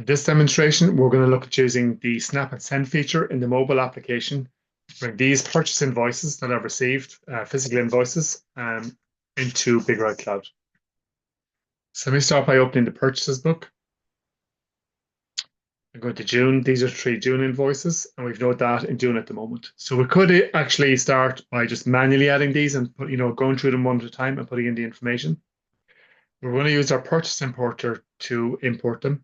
this demonstration, we're going to look at using the Snap and Send feature in the mobile application to bring these purchase invoices that I've received, physical invoices, into Big Red Cloud. So let me start by opening the purchases book. I'm going to June. These are 3 June invoices, and we've no data in June at the moment. So we could actually start by just manually adding these and going through them one at a time and putting in the information. We're going to use our purchase importer to import them.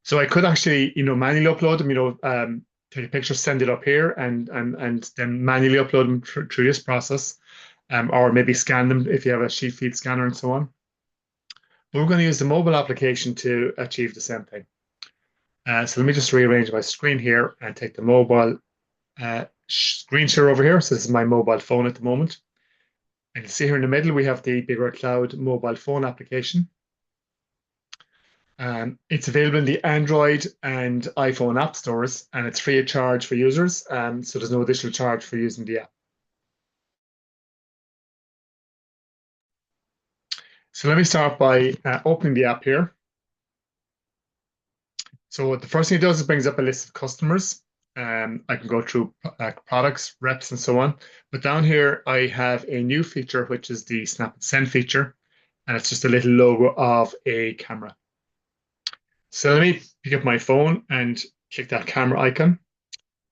So I could actually, manually upload them, take a picture, send it up here, and then manually upload them through this process, or maybe scan them if you have a sheet feed scanner and so on. But we're going to use the mobile application to achieve the same thing. So let me just rearrange my screen here and take the mobile screen share over here. So this is my mobile phone at the moment. And you can see here in the middle, we have the Big Red Cloud mobile phone application. It's available in the Android and iPhone app stores, and it's free of charge for users. So there's no additional charge for using the app. So let me start by opening the app here. So the first thing it does is brings up a list of customers. I can go through products, reps, and so on. But down here, I have a new feature, which is the Snap and Send feature. And it's just a little logo of a camera. So let me pick up my phone and click that camera icon.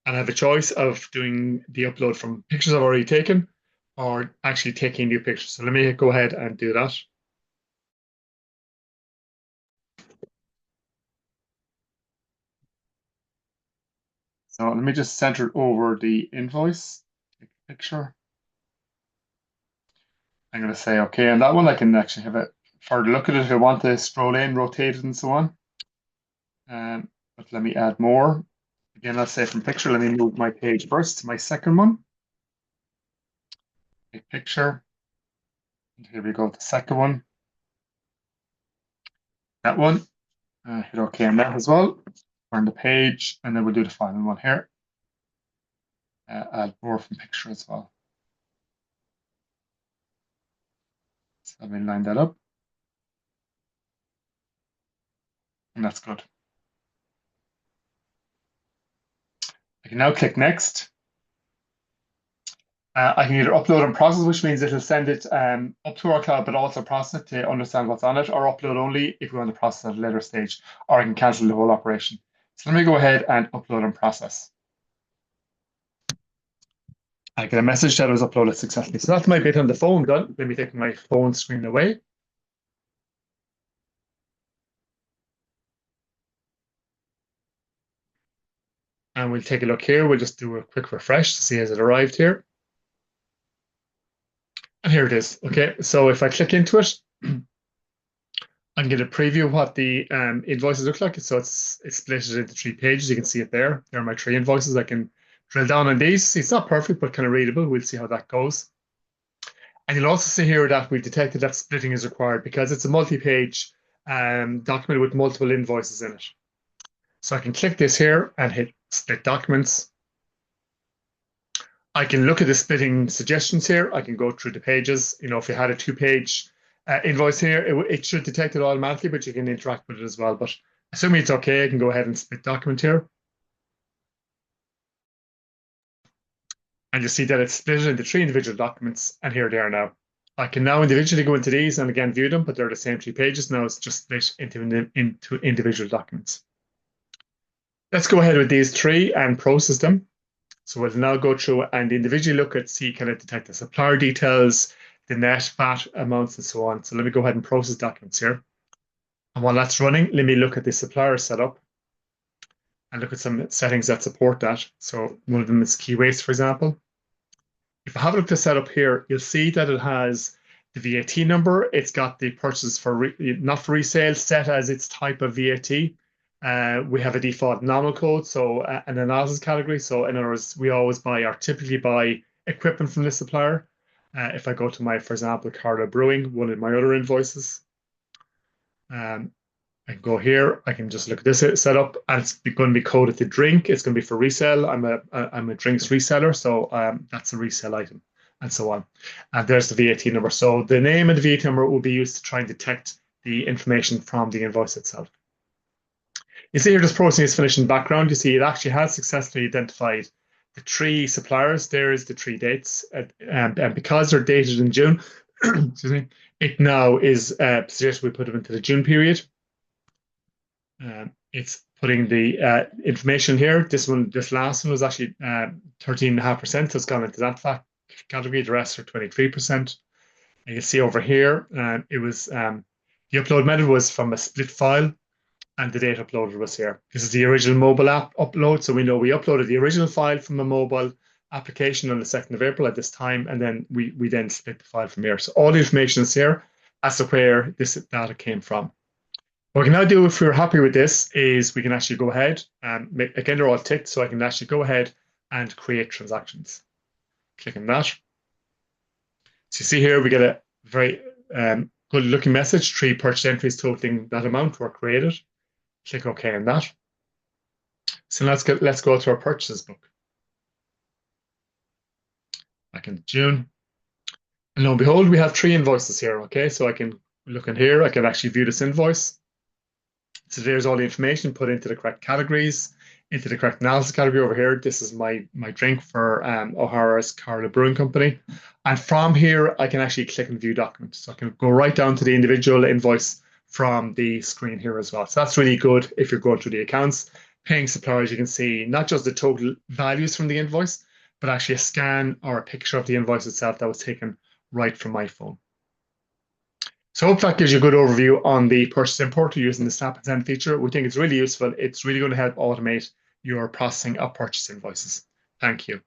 And I have a choice of doing the upload from pictures I've already taken or actually taking new pictures. So let me go ahead and do that. So let me just center it over the invoice, take a picture. I'm going to say okay, and that one I can actually have a further look at it if I want to scroll in, rotate it, and so on. But let me add more. Again, let's say from picture, let me move my page first, my second one. A picture. And here we go, the second one. That one. Hit OK on that as well. Turn the page, and then we'll do the final one here. Add more from picture as well. So let me line that up. And that's good. I can now click next. I can either upload and process, which means it'll send it up to our cloud, but also process it to understand what's on it, or upload only if we want to process at a later stage, or I can cancel the whole operation. So let me go ahead and upload and process. I get a message that it was uploaded successfully. So that's my bit on the phone done. Let me take my phone screen away. And we'll take a look here. We'll just do a quick refresh to see has it arrived here. And here it is. Okay, so if I click into it, I can get a preview of what the invoices look like. So it's split into 3 pages. You can see it there. There are my 3 invoices. I can drill down on these. It's not perfect, but kind of readable. We'll see how that goes. And you'll also see here that we've detected that splitting is required because it's a multi-page document with multiple invoices in it. So I can click this here and hit split documents. I can look at the splitting suggestions here. I can go through the pages. If you had a 2-page invoice here, it should detect it automatically, but you can interact with it as well. But assuming it's okay, I can go ahead and split document here. And you see that it's split into 3 individual documents, and here they are now. I can now individually go into these and again view them, but they're the same 3 pages. Now it's just split into individual documents. Let's go ahead with these 3 and process them. So we'll now go through and individually look at, see, can it detect the supplier details, the net VAT amounts, and so on. So let me go ahead and process documents here. And while that's running, let me look at the supplier setup and look at some settings that support that. So one of them is key waste, for example. If I have a look at the setup here, you'll see that it has the VAT number. It's got the purchase for not for resale set as its type of VAT. We have a default nominal code, so an analysis category. So in other words, we always typically buy equipment from the supplier. If I go to my, for example, Carla Brewing, one of my other invoices, I can go here. I can just look at this setup, and it's going to be coded to drink. It's going to be for resale. I'm a drinks reseller, so that's a resale item, and so on. And there's the VAT number. So the name and the VAT number will be used to try and detect the information from the invoice itself. You see here this processing is finished in background. You see it actually has successfully identified the three suppliers. There is the three dates. And because they're dated in June, excuse me, it now is suggested we put them into the June period. It's putting the information here. This last one was actually 13.5%. So it's gone into that category. The rest are 23%. And you see over here, it was the upload method was from a split file, and the date uploaded was here. This is the original mobile app upload. So we know we uploaded the original file from a mobile application on the 2nd of April at this time, and then we then split the file from here. So all the information is here as to where this data came from. What we can now do, if we're happy with this, is we can actually go ahead and again, they're all ticked, so I can actually go ahead and create transactions. Click on that. So you see here, we get a very good looking message. 3 purchase entries totaling that amount were created. Click OK on that. So let's go to our purchases book. Back in June. And lo and behold, we have 3 invoices here. Okay, so I can look in here. I can actually view this invoice. So there's all the information put into the correct categories, into the correct analysis category over here. This is my drink for O'Hara's Carla Brewing Company. And from here, I can actually click and view documents. So I can go right down to the individual invoice from the screen here as well. So that's really good if you're going through the accounts. Paying suppliers, you can see not just the total values from the invoice, but actually a scan or a picture of the invoice itself that was taken right from my phone. So I hope that gives you a good overview on the purchasing portal using the Snap and Send feature. We think it's really useful. It's really going to help automate your processing of purchase invoices. Thank you.